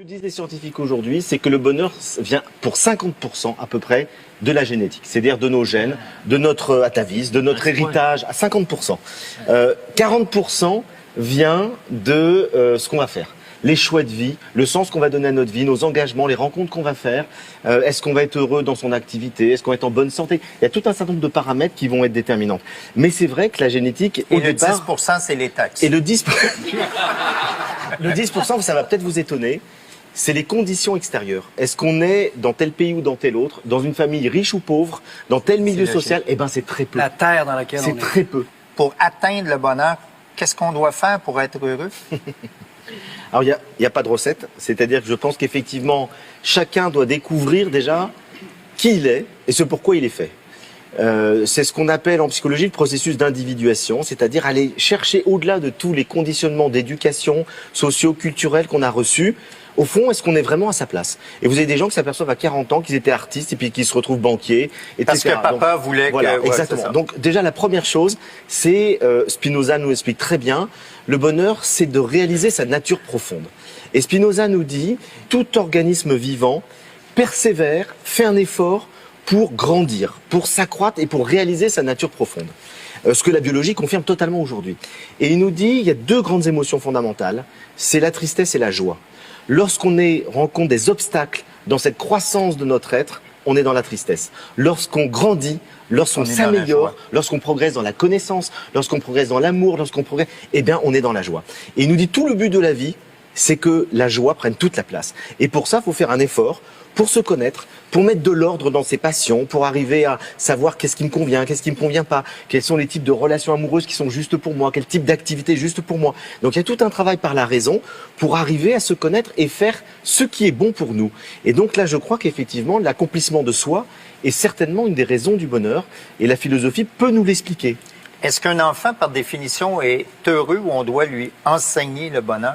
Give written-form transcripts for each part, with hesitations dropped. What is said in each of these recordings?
Ce que disent les scientifiques aujourd'hui, c'est que le bonheur vient pour 50% à peu près de la génétique, c'est-à-dire de nos gènes, de notre atavisme, de notre héritage, à 50%. 40% vient de ce qu'on va faire. Les choix de vie, le sens qu'on va donner à notre vie, nos engagements, les rencontres qu'on va faire, est-ce qu'on va être heureux dans son activité, est-ce qu'on va être en bonne santé. Il y a tout un certain nombre de paramètres qui vont être déterminants. Mais c'est vrai que la génétique, au départ... 10%, c'est les taxes. Et le 10%, le 10%, ça va peut-être vous étonner, c'est les conditions extérieures. Est-ce qu'on est dans tel pays ou dans tel autre, dans une famille riche ou pauvre, dans tel milieu social? Eh ben, c'est très peu. La terre dans laquelle on est. C'est très peu. Pour atteindre le bonheur, qu'est-ce qu'on doit faire pour être heureux? Alors, il n'y a pas de recette. C'est-à-dire que je pense qu'effectivement, chacun doit découvrir déjà qui il est et ce pourquoi il est fait. C'est ce qu'on appelle en psychologie le processus d'individuation, c'est-à-dire aller chercher au-delà de tous les conditionnements d'éducation socio-culturels qu'on a reçus. Au fond, est-ce qu'on est vraiment à sa place? Et vous avez des gens qui s'aperçoivent à 40 ans qu'ils étaient artistes et puis qui se retrouvent banquiers, etc. Parce que papa voulait que... Voilà, exactement. Donc déjà, la première chose, c'est, Spinoza nous explique très bien, le bonheur, c'est de réaliser sa nature profonde. Et Spinoza nous dit, tout organisme vivant persévère, fait un effort pour grandir, pour s'accroître et pour réaliser sa nature profonde. Ce que la biologie confirme totalement aujourd'hui. Et il nous dit, il y a deux grandes émotions fondamentales, c'est la tristesse et la joie. Lorsqu'on rencontre des obstacles dans cette croissance de notre être, on est dans la tristesse. Lorsqu'on grandit, lorsqu'on s'améliore, lorsqu'on progresse dans la connaissance, lorsqu'on progresse dans l'amour, lorsqu'on progresse, eh bien, on est dans la joie. Et il nous dit tout le but de la vie, c'est que la joie prenne toute la place. Et pour ça, il faut faire un effort pour se connaître, pour mettre de l'ordre dans ses passions, pour arriver à savoir qu'est-ce qui me convient, qu'est-ce qui me convient pas, quels sont les types de relations amoureuses qui sont justes pour moi, quel type d'activité est juste pour moi. Donc il y a tout un travail par la raison pour arriver à se connaître et faire ce qui est bon pour nous. Et donc là, je crois qu'effectivement, l'accomplissement de soi est certainement une des raisons du bonheur et la philosophie peut nous l'expliquer. Est-ce qu'un enfant, par définition, est heureux ou on doit lui enseigner le bonheur?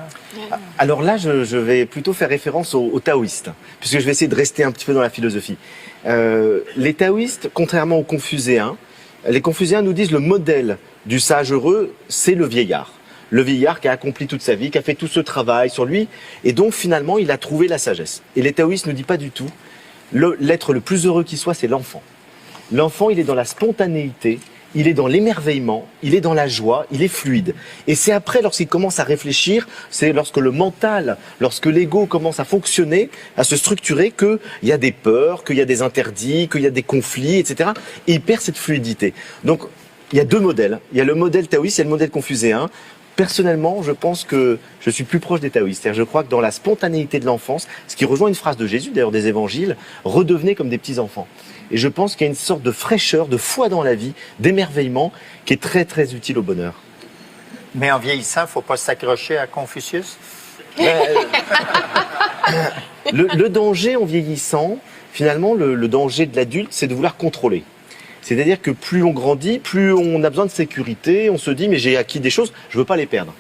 Alors là, je vais plutôt faire référence aux taoïstes, puisque je vais essayer de rester un petit peu dans la philosophie. Les taoïstes, contrairement aux confucéens, les confucéens nous disent le modèle du sage heureux, c'est le vieillard. Le vieillard qui a accompli toute sa vie, qui a fait tout ce travail sur lui, et donc finalement, il a trouvé la sagesse. Et les taoïstes ne disent pas du tout, l'être le plus heureux qui soit, c'est l'enfant. L'enfant, il est dans la spontanéité, il est dans l'émerveillement, il est dans la joie, il est fluide. Et c'est après, lorsqu'il commence à réfléchir, c'est lorsque le mental, lorsque l'ego commence à fonctionner, à se structurer, qu'il y a des peurs, qu'il y a des interdits, qu'il y a des conflits, etc. Et il perd cette fluidité. Donc, il y a deux modèles. Il y a le modèle taoïste et le modèle confucéen. Personnellement, je pense que je suis plus proche des taoïstes. C'est-à-dire, je crois que dans la spontanéité de l'enfance, ce qui rejoint une phrase de Jésus, d'ailleurs des évangiles, redevenez comme des petits-enfants. Et je pense qu'il y a une sorte de fraîcheur, de foi dans la vie, d'émerveillement, qui est très, très utile au bonheur. Mais en vieillissant, il ne faut pas s'accrocher à Confucius? Le danger en vieillissant, finalement, le danger de l'adulte, c'est de vouloir contrôler. C'est-à-dire que plus on grandit, plus on a besoin de sécurité, on se dit, mais j'ai acquis des choses, je ne veux pas les perdre.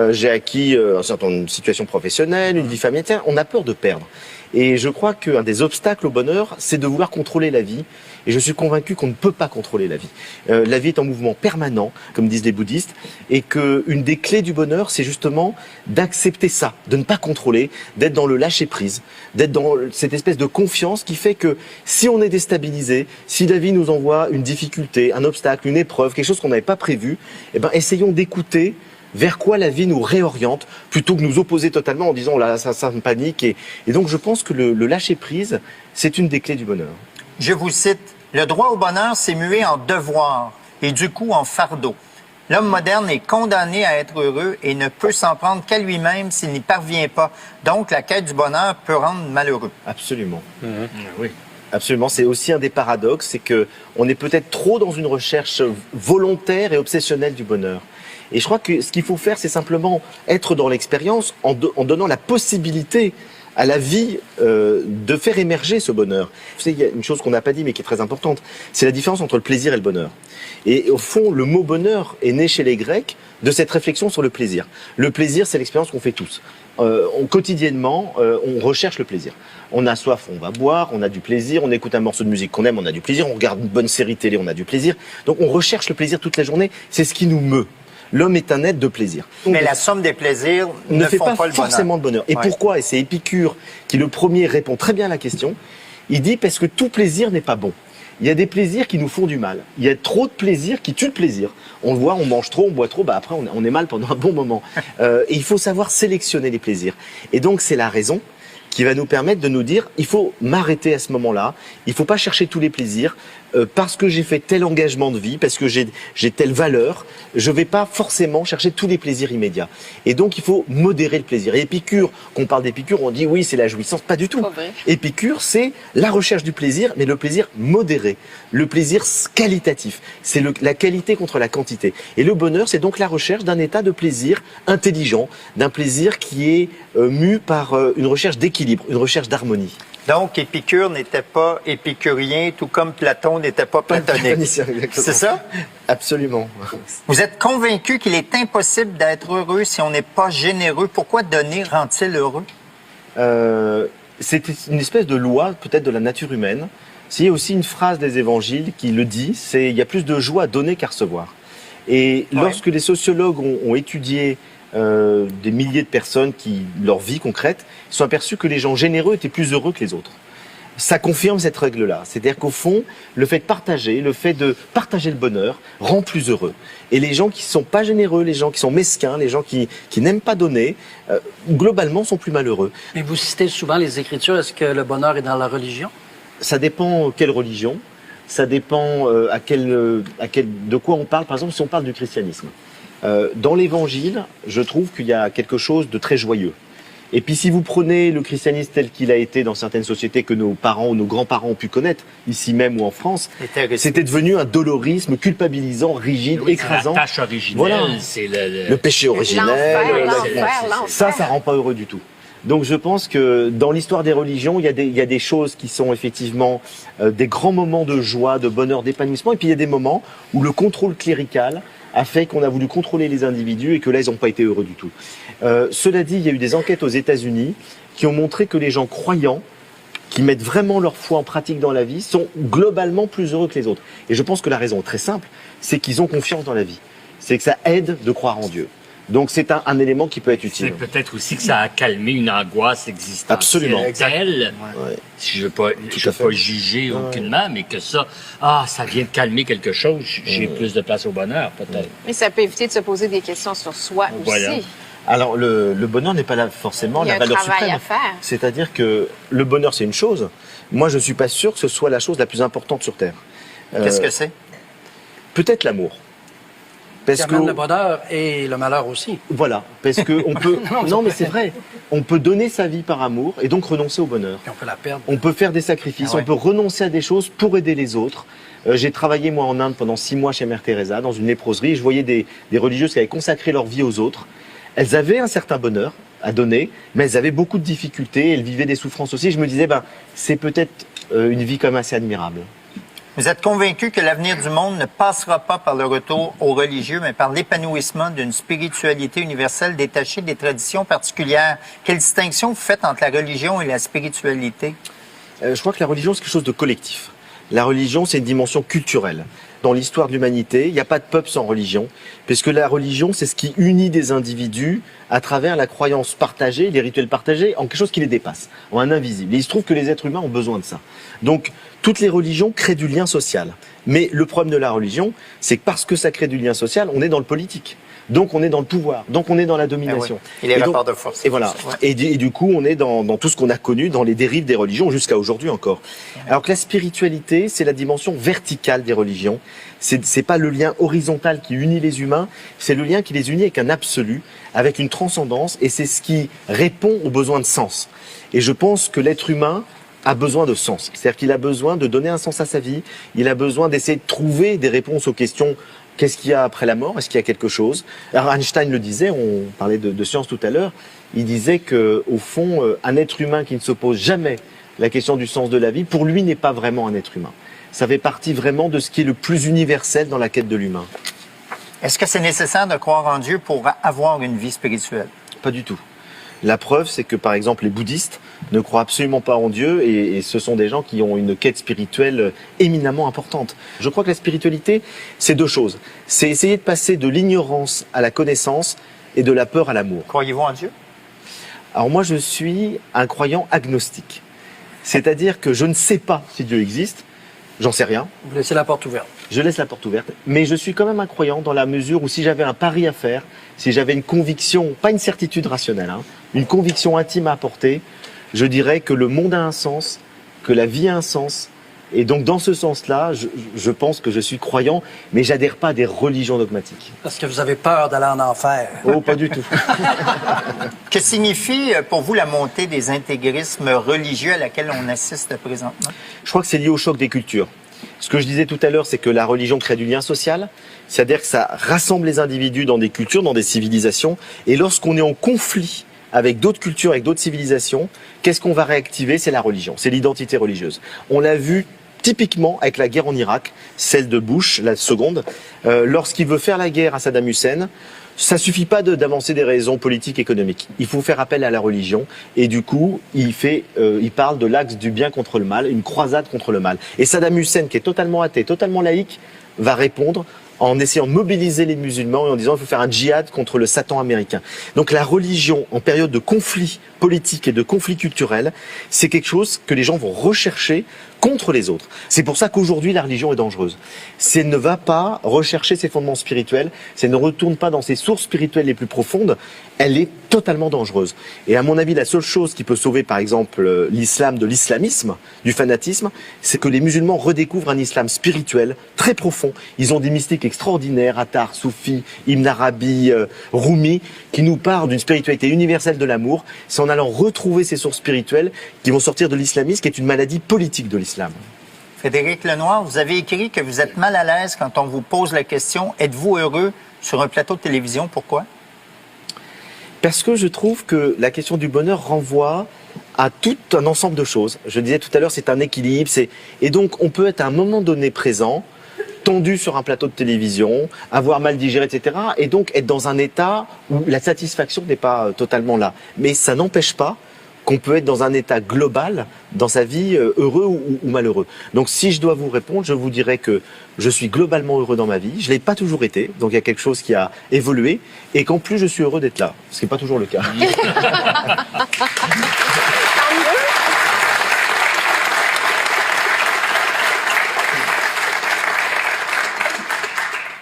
J'ai acquis une situation professionnelle, une vie familiale, on a peur de perdre. Et je crois qu'un des obstacles au bonheur, c'est de vouloir contrôler la vie. Et je suis convaincu qu'on ne peut pas contrôler la vie. La vie est en mouvement permanent, comme disent les bouddhistes, et qu'une des clés du bonheur, c'est justement d'accepter ça, de ne pas contrôler, d'être dans le lâcher-prise, d'être dans cette espèce de confiance qui fait que si on est déstabilisé, si la vie nous envoie une difficulté, un obstacle, une épreuve, quelque chose qu'on n'avait pas prévu, eh ben, essayons d'écouter vers quoi la vie nous réoriente, plutôt que nous opposer totalement en disant oh là, ça me panique. Et donc je pense que le lâcher-prise, c'est une des clés du bonheur. Je vous cite, « Le droit au bonheur s'est mué en devoir et du coup en fardeau. L'homme moderne est condamné à être heureux et ne peut s'en prendre qu'à lui-même s'il n'y parvient pas. Donc la quête du bonheur peut rendre malheureux. » Absolument. Oui. Absolument, c'est aussi un des paradoxes, c'est que on est peut-être trop dans une recherche volontaire et obsessionnelle du bonheur. Et je crois que ce qu'il faut faire, c'est simplement être dans l'expérience en donnant la possibilité à la vie de faire émerger ce bonheur. Vous savez, il y a une chose qu'on n'a pas dit mais qui est très importante, c'est la différence entre le plaisir et le bonheur. Et au fond, le mot bonheur est né chez les Grecs de cette réflexion sur le plaisir. Le plaisir, c'est l'expérience qu'on fait tous. Quotidiennement, on recherche le plaisir. On a soif, on va boire, on a du plaisir, on écoute un morceau de musique qu'on aime, on a du plaisir, on regarde une bonne série télé, on a du plaisir. Donc on recherche le plaisir toute la journée, c'est ce qui nous meut. L'homme est un être de plaisir. Mais la somme des plaisirs ne fait font pas le bonheur. forcément de bonheur. Et pourquoi? Et c'est Épicure qui, le premier, répond très bien à la question. Il dit parce que tout plaisir n'est pas bon. Il y a des plaisirs qui nous font du mal. Il y a trop de plaisirs qui tuent le plaisir. On le voit, on mange trop, on boit trop, après on est mal pendant un bon moment. Et il faut savoir sélectionner les plaisirs. Et donc c'est la raison qui va nous permettre de nous dire, il faut m'arrêter à ce moment-là, il faut pas chercher tous les plaisirs, parce que j'ai fait tel engagement de vie, parce que j'ai telle valeur, je vais pas forcément chercher tous les plaisirs immédiats. Et donc il faut modérer le plaisir. Et Épicure, qu'on parle d'Épicure, on dit oui c'est la jouissance, pas du tout. Épicure c'est la recherche du plaisir, mais le plaisir modéré, le plaisir qualitatif, c'est la qualité contre la quantité. Et le bonheur c'est donc la recherche d'un état de plaisir intelligent, d'un plaisir qui est mu par une recherche d'équilibre, une recherche d'harmonie. Donc, Épicure n'était pas épicurien, tout comme Platon n'était pas platonique. C'est ça? Absolument. Vous êtes convaincu qu'il est impossible d'être heureux si on n'est pas généreux. Pourquoi donner rend-il heureux? C'est une espèce de loi, peut-être, de la nature humaine. Il y a aussi une phrase des évangiles qui le dit, c'est « il y a plus de joie à donner qu'à recevoir ». Et lorsque les sociologues ont étudié des milliers de personnes leur vie concrète, ils sont aperçus que les gens généreux étaient plus heureux que les autres. Ça confirme cette règle-là. C'est-à-dire qu'au fond, le fait de partager le bonheur rend plus heureux. Et les gens qui sont pas généreux, les gens qui sont mesquins, les gens qui n'aiment pas donner, globalement sont plus malheureux. Mais vous citez souvent les Écritures. Est-ce que le bonheur est dans la religion? Ça dépend quelle religion. Ça dépend de quoi on parle. Par exemple, si on parle du christianisme. Dans l'Évangile, je trouve qu'il y a quelque chose de très joyeux. Et puis si vous prenez le christianisme tel qu'il a été dans certaines sociétés que nos parents ou nos grands-parents ont pu connaître, ici même ou en France, c'était devenu un dolorisme culpabilisant, rigide, écrasant. La tâche originelle, voilà. C'est le péché originel. Ça rend pas heureux du tout. Donc je pense que dans l'histoire des religions, il y a des choses qui sont effectivement des grands moments de joie, de bonheur, d'épanouissement, et puis il y a des moments où le contrôle clérical a fait qu'on a voulu contrôler les individus et que là, ils n'ont pas été heureux du tout. Cela dit, il y a eu des enquêtes aux États-Unis qui ont montré que les gens croyants, qui mettent vraiment leur foi en pratique dans la vie, sont globalement plus heureux que les autres. Et je pense que la raison est très simple, c'est qu'ils ont confiance dans la vie. C'est que ça aide de croire en Dieu. Donc c'est un élément qui peut être utile. C'est peut-être aussi que ça a calmé une angoisse existentielle. Absolument. Telle, si je ne veux pas juger aucunement, mais que ça vient de calmer quelque chose, j'ai plus de place au bonheur, peut-être. Mais ça peut éviter de se poser des questions sur soi aussi. Alors le bonheur n'est pas là forcément la valeur suprême. Il y a un travail à faire. C'est-à-dire que le bonheur c'est une chose. Moi je suis pas sûr que ce soit la chose la plus importante sur Terre. Qu'est-ce que c'est? Peut-être l'amour. Parce que le bonheur et le malheur aussi. Voilà, parce que on peut. Non, mais c'est vrai. On peut donner sa vie par amour et donc renoncer au bonheur. Et on peut la perdre. On peut faire des sacrifices. On peut renoncer à des choses pour aider les autres. J'ai travaillé moi en Inde pendant 6 mois chez Mère Teresa dans une léproserie. Et je voyais des religieuses qui avaient consacré leur vie aux autres. Elles avaient un certain bonheur à donner, mais elles avaient beaucoup de difficultés. Elles vivaient des souffrances aussi. Je me disais, c'est peut-être une vie quand même assez admirable. Vous êtes convaincu que l'avenir du monde ne passera pas par le retour aux religieux, mais par l'épanouissement d'une spiritualité universelle détachée des traditions particulières. Quelle distinction vous faites entre la religion et la spiritualité? Je crois que la religion, c'est quelque chose de collectif. La religion, c'est une dimension culturelle. Dans l'histoire de l'humanité, il n'y a pas de peuple sans religion, puisque la religion, c'est ce qui unit des individus à travers la croyance partagée, les rituels partagés, en quelque chose qui les dépasse, en un invisible. Et il se trouve que les êtres humains ont besoin de ça. Donc, toutes les religions créent du lien social. Mais le problème de la religion, c'est que parce que ça crée du lien social, on est dans le politique. Donc on est dans le pouvoir, donc on est dans la domination. Et les rapports de force. Et voilà. Et du coup, on est dans tout ce qu'on a connu dans les dérives des religions jusqu'à aujourd'hui encore. Alors que la spiritualité, c'est la dimension verticale des religions. C'est pas le lien horizontal qui unit les humains, c'est le lien qui les unit avec un absolu, avec une transcendance, et c'est ce qui répond aux besoins de sens. Et je pense que l'être humain a besoin de sens. C'est-à-dire qu'il a besoin de donner un sens à sa vie, il a besoin d'essayer de trouver des réponses aux questions. Qu'est-ce qu'il y a après la mort? Est-ce qu'il y a quelque chose? Alors Einstein le disait, on parlait de science tout à l'heure, il disait que au fond, un être humain qui ne se pose jamais la question du sens de la vie, pour lui n'est pas vraiment un être humain. Ça fait partie vraiment de ce qui est le plus universel dans la quête de l'humain. Est-ce que c'est nécessaire de croire en Dieu pour avoir une vie spirituelle? Pas du tout. La preuve, c'est que par exemple les bouddhistes ne croient absolument pas en Dieu et ce sont des gens qui ont une quête spirituelle éminemment importante. Je crois que la spiritualité, c'est deux choses. C'est essayer de passer de l'ignorance à la connaissance et de la peur à l'amour. Croyez-vous en Dieu? Alors moi, je suis un croyant agnostique. C'est-à-dire que je ne sais pas si Dieu existe, j'en sais rien. Vous laissez la porte ouverte. Je laisse la porte ouverte, mais je suis quand même un croyant dans la mesure où si j'avais un pari à faire, si j'avais une conviction, pas une certitude rationnelle, une conviction intime à apporter, je dirais que le monde a un sens, que la vie a un sens. Et donc dans ce sens-là, je pense que je suis croyant, mais j'adhère pas à des religions dogmatiques. Parce que vous avez peur d'aller en enfer. Oh, pas du tout. Que signifie pour vous la montée des intégrismes religieux à laquelle on assiste présentement? Je crois que c'est lié au choc des cultures. Ce que je disais tout à l'heure, c'est que la religion crée du lien social, c'est-à-dire que ça rassemble les individus dans des cultures, dans des civilisations, et lorsqu'on est en conflit avec d'autres cultures, avec d'autres civilisations, qu'est-ce qu'on va réactiver? C'est la religion, c'est l'identité religieuse. On l'a vu typiquement avec la guerre en Irak, celle de Bush, la seconde, lorsqu'il veut faire la guerre à Saddam Hussein, ça suffit pas d'avancer des raisons politiques, économiques. Il faut faire appel à la religion et du coup, il parle de l'axe du bien contre le mal, une croisade contre le mal. Et Saddam Hussein, qui est totalement athée, totalement laïque, va répondre en essayant de mobiliser les musulmans et en disant qu'il faut faire un djihad contre le Satan américain. Donc la religion, en période de conflit politique et de conflit culturel, c'est quelque chose que les gens vont rechercher contre les autres. C'est pour ça qu'aujourd'hui, la religion est dangereuse. C'est ne va pas rechercher ses fondements spirituels, c'est ne retourne pas dans ses sources spirituelles les plus profondes, elle est totalement dangereuse. Et à mon avis, la seule chose qui peut sauver, par exemple, l'islam de l'islamisme, du fanatisme, c'est que les musulmans redécouvrent un islam spirituel très profond. Ils ont des mystiques extraordinaires, Attar, Soufi, Ibn Arabi, Rumi, qui nous parlent d'une spiritualité universelle de l'amour. C'est en allant retrouver ces sources spirituelles qui vont sortir de l'islamisme, qui est une maladie politique de l'islam. Frédéric Lenoir, vous avez écrit que vous êtes mal à l'aise quand on vous pose la question « Êtes-vous heureux sur un plateau de télévision ?» Pourquoi? Parce que je trouve que la question du bonheur renvoie à tout un ensemble de choses. Je disais tout à l'heure, c'est un équilibre. Et donc, on peut être à un moment donné présent, tendu sur un plateau de télévision, avoir mal digéré, etc. Et donc, être dans un état où la satisfaction n'est pas totalement là. Mais ça n'empêche pas qu'on peut être dans un état global dans sa vie, heureux ou malheureux. Donc si je dois vous répondre, je vous dirais que je suis globalement heureux dans ma vie. Je ne l'ai pas toujours été, donc il y a quelque chose qui a évolué, et qu'en plus je suis heureux d'être là, ce qui n'est pas toujours le cas.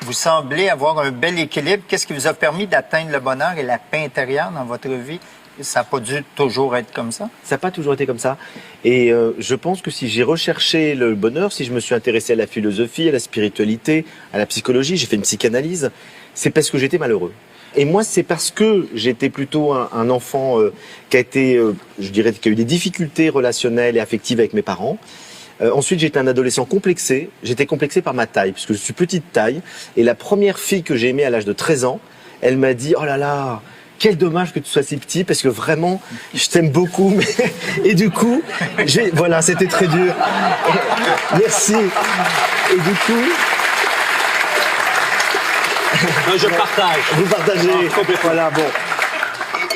Vous semblez avoir un bel équilibre. Qu'est-ce qui vous a permis d'atteindre le bonheur et la paix intérieure dans votre vie? Ça n'a pas dû toujours être comme ça? Ça n'a pas toujours été comme ça. Et je pense que si j'ai recherché le bonheur, si je me suis intéressé à la philosophie, à la spiritualité, à la psychologie, j'ai fait une psychanalyse, c'est parce que j'étais malheureux. Et moi, c'est parce que j'étais plutôt un enfant qui a été, je dirais, qui a eu des difficultés relationnelles et affectives avec mes parents. Ensuite, j'étais un adolescent complexé. J'étais complexé par ma taille, puisque je suis petite taille. Et la première fille que j'ai aimée à l'âge de 13 ans, elle m'a dit « Oh là là !» Quel dommage que tu sois si petit, parce que vraiment, je t'aime beaucoup. Mais... Et du coup, voilà, c'était très dur. Merci. Et du coup... Je partage. Vous partagez. Voilà, bon.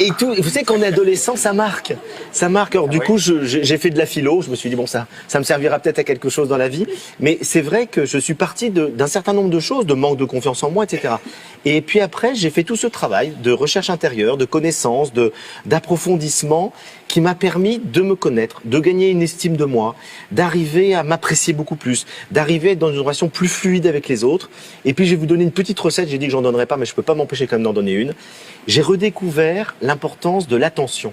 Et tout, vous savez, quand on est adolescent, ça marque. Ça marque. Alors, du coup, j'ai fait de la philo. Je me suis dit, bon, ça me servira peut-être à quelque chose dans la vie. Mais c'est vrai que je suis parti d'un certain nombre de choses, de manque de confiance en moi, etc. Et puis après, j'ai fait tout ce travail de recherche intérieure, de connaissance, d'approfondissement, qui m'a permis de me connaître, de gagner une estime de moi, d'arriver à m'apprécier beaucoup plus, d'arriver dans une relation plus fluide avec les autres. Et puis, je vais vous donner une petite recette. J'ai dit que j'en donnerais pas, mais je peux pas m'empêcher quand même d'en donner une. J'ai redécouvert l'importance de l'attention.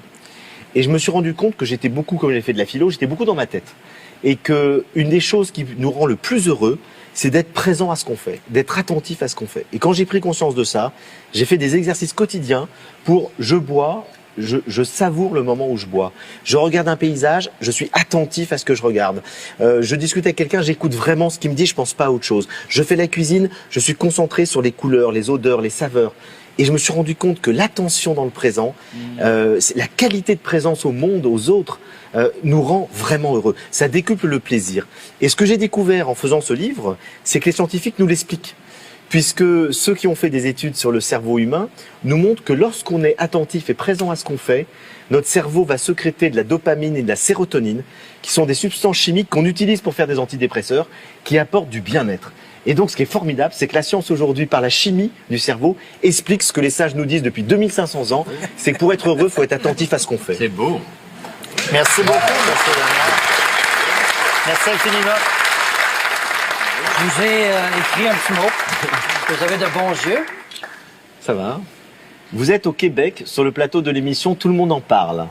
Et je me suis rendu compte que j'étais beaucoup, comme j'ai fait de la philo, j'étais beaucoup dans ma tête. Et que une des choses qui nous rend le plus heureux, c'est d'être présent à ce qu'on fait, d'être attentif à ce qu'on fait. Et quand j'ai pris conscience de ça, j'ai fait des exercices quotidiens pour je bois, je savoure le moment où je bois. Je regarde un paysage, je suis attentif à ce que je regarde. Je discute avec quelqu'un, j'écoute vraiment ce qu'il me dit, je pense pas à autre chose. Je fais la cuisine, je suis concentré sur les couleurs, les odeurs, les saveurs. Et je me suis rendu compte que l'attention dans le présent, la qualité de présence au monde, aux autres, nous rend vraiment heureux. Ça décuple le plaisir. Et ce que j'ai découvert en faisant ce livre, c'est que les scientifiques nous l'expliquent. puisque ceux qui ont fait des études sur le cerveau humain nous montrent que lorsqu'on est attentif et présent à ce qu'on fait, notre cerveau va sécréter de la dopamine et de la sérotonine, qui sont des substances chimiques qu'on utilise pour faire des antidépresseurs, qui apportent du bien-être. Et donc, ce qui est formidable, c'est que la science aujourd'hui, par la chimie du cerveau, explique ce que les sages nous disent depuis 2500 ans, c'est que pour être heureux, il faut être attentif à ce qu'on fait. C'est beau. Merci beaucoup, M. Lenoir. Merci infiniment. Je vous ai écrit un petit mot. Vous avez de bons yeux. Ça va. Vous êtes au Québec, sur le plateau de l'émission Tout le monde en parle.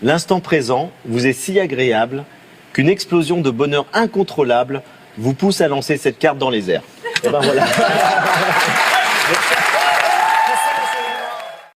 L'instant présent vous est si agréable qu'une explosion de bonheur incontrôlable vous pousse à lancer cette carte dans les airs. Et ben voilà.